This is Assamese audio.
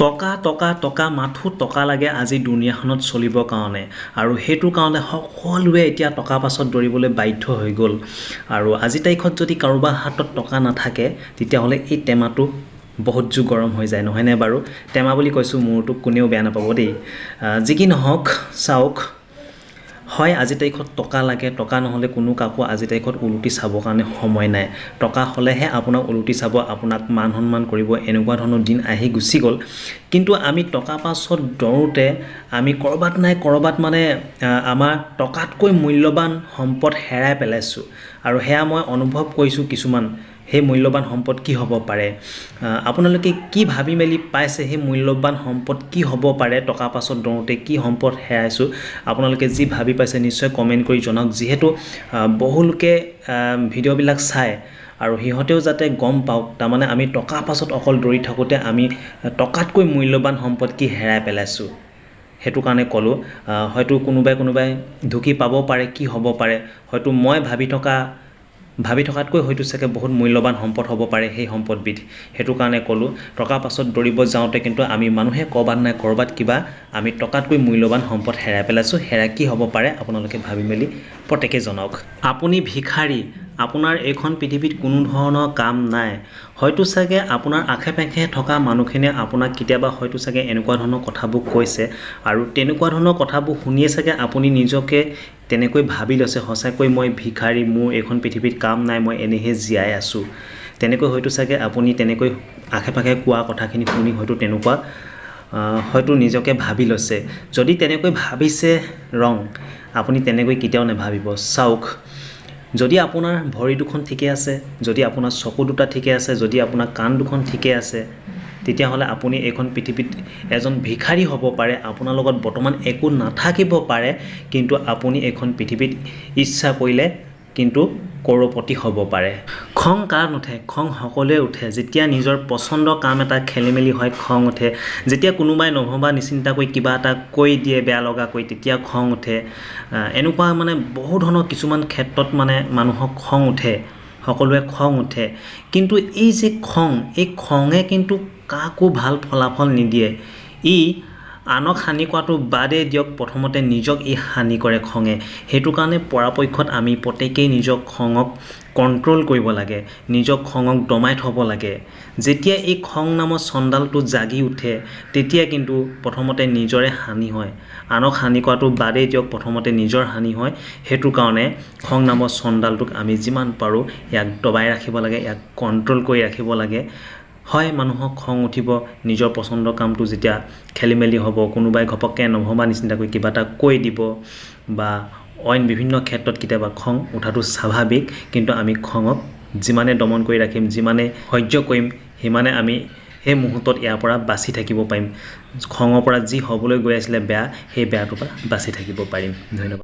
টকা টকা টকা মাথো টকা লাগে আজি দুনিয়াখনত চলিবৰ কাৰণে আৰু হেতু কাৰণে সকলোৱে এতিয়া টকা পাছত দৌৰিবলৈ বাধ্য হৈ গ'ল আৰু আজি তাৰিখত যদি কাৰোবাৰ হাতত টকা নাথাকে তেতিয়াহ'লে এই টেমাটো বহুত জু গৰম হৈ যায় নহয় নে বাৰু টেমা বুলি কৈছো মোৰটো কোনেও বেয়া নাপাব দেই যি কি নহওক চাওক হয় আজি তাৰিখত টকা লাগে টকা নহলে কোনো কাকো আজি তাৰিখত উলুটি চাবৰ কাৰণে সময় নাই টকা হলেহে আপোনাক উলুটি চাব আপোনাক মান সন্মান কৰিব এনেকুৱা ধৰণৰ দিন আহি গুছি গ'ল কিন্তু আমি টকা পাছত দৌৰোতে আমি কৰবাত নাই কৰবাত মানে আমাৰ টকাতকৈ মূল্যৱান সম্পদ হেৰাই পেলাইছো আৰু হেয়া মই অনুভৱ কৰিছো কিছুমান হে মূল্যৱান সম্পদ কি হ'ব পাৰে আপোনালোকে কি ভাবি মেলি পাইছে হে মূল্যৱান সম্পদ কি হ'ব পাৰে টকা পাছত দৌৰোতে কি সম্পদ হেৰাইছো আপোনালোকে যি ভাবি পাইছে নিশ্চয় কমেন্ট কৰি জনাওক যিহেতু বহুলোকে ভিডিও বিলাক চাই আৰু হিহতেও যাতে গম পাওক তাৰমানে আমি টকা পাছত অকল দৌৰি থাকোতে আমি টকাতকৈ মূল্যৱান সম্পদ কি হেৰাই পেলাইছো হেতু কাৰণে কলো হয়তো কোনোবাই ঢুকি পাব পাৰে কি হ'ব পাৰে হয়তো মই ভাবি থকাতকৈ হয়তো চাগে বহুত মূল্যৱান সম্পদ হ'ব পাৰে সেই সম্পদবিধ হেতু কাৰণে কলো টকা পাছত দৌৰিব যাওঁতে কিন্তু আমি মানুহে কৰবাত নাই কৰবাত কিবা আমি টকাতকৈ মূল্যৱান সম্পদ হেৰাই পেলাইছো হেৰাই কি হ'ব পাৰে আপোনালোকে ভাবি মেলি প্ৰত্যেকে জনাওক আপুনি ভিখাৰী আপোনাৰ এইখন পৃথিৱীত কোনো ধৰণৰ কাম নাই হয়তো চাগে আপোনাৰ আখে-পাখে থকা মানুহখিনিয়ে আপোনাক কেতিয়াবা হয়তো চাগে এনেকুৱা ধৰণৰ কথাবোৰ কৈছে আৰু তেনেকুৱা ধৰণৰ কথাবোৰ শুনিয়ে চাগে আপুনি নিজকে তেনেকৈ ভাবি লৈছে হসাকৈ মই ভিখাৰী মোৰ এইখন পৃথিৱীত কাম নাই মই এনেহে জীয়াই আছো তেনেকৈ হয়তো চাগে আপুনি তেনেকৈ আখে-পাখে কোৱা কথাখিনি শুনি হয়তো তেনেকুৱা হয়তো নিজকে ভাবি লৈছে যদি তেনেকৈ ভাবিছে ৰং আপুনি তেনেকৈ কেতিয়াও নেভাবিব চাওক যদি আপোনাৰ ভৰি দুখন ঠিকে আছে যদি আপোনাৰ চকু দুটা ঠিকে আছে যদি আপোনাৰ কাণ দুখন ঠিকে আছে তেতিয়াহ'লে আপুনি এইখন পৃথিৱীত এজন ভিখাৰী হ'ব পাৰে আপোনাৰ লগত বৰ্তমান একো নাথাকিব পাৰে কিন্তু আপুনি এইখন পৃথিৱীত ইচ্ছা কৰিলে কিন্তু কৰপতি হ'ব পাৰে খং কাৰ নুঠে খং সকলোৱে উঠে যেতিয়া নিজৰ পছন্দ কাম এটা খেলিমেলি হয় খং উঠে যেতিয়া কোনোবাই নভবা নিচিন্তাকৈ কিবা এটা কৈ দিয়ে বেয়া লগা কৈ তেতিয়া খং উঠে এনেকুৱা মানে বহু ধৰণৰ কিছুমান ক্ষেত্ৰত মানে মানুহক খং উঠে সকলোৱে খং উঠে কিন্তু এই যে খং এই খঙে কিন্তু কাকো ভাল ফলাফল নিদিয়ে ই আনক হানি কৰাটো বাদে দিয়ক প্ৰথমতে নিজক ই হানি কৰে খঙে হেতু কাৰণে পৰাপক্ষত আমি প্ৰত্যেকই নিজক খঙক কন্ট্ৰোল কৰিব লাগে নিজক খঙক দমাই থব লাগে যেতিয়া এই খং নামৰ চন্দালটো জাগি উঠে তেতিয়া কিন্তু প্ৰথমতে নিজৰে হানি হয় আনক হানি কৰাটো বাদে দিয়ক প্ৰথমতে নিজৰ হানি হয় হেতু কাৰণে খং নামৰ চন্দালটোক আমি যিমান পাৰো ইয়াক দবাই ৰাখিব লাগে ইয়াক কন্ট্ৰোল কৰি ৰাখিব লাগে হয় মানুহক খং উঠিব নিজৰ পছন্দৰ কামটো যেতিয়া খেলিমেলি হ'ব কোনোবাই ঘপককে নভবা নিচিন্তাকৈ কিবা এটা কৈ দিব বা অইন বিভিন্ন ক্ষেত্ৰত কেতিয়াবা খং উঠাটো স্বাভাৱিক কিন্তু আমি খঙক যিমানে দমন কৰি ৰাখিম যিমানে সহ্য কৰিম সিমানে আমি এই মুহূৰ্তত ইয়াৰ পৰা বাচি থাকিব পাৰিম খঙৰ পৰা যি হ'বলৈ গৈ আছিলে বেয়া সেই বেয়াটোৰ পৰা বাচি থাকিব পাৰিম ধন্যবাদ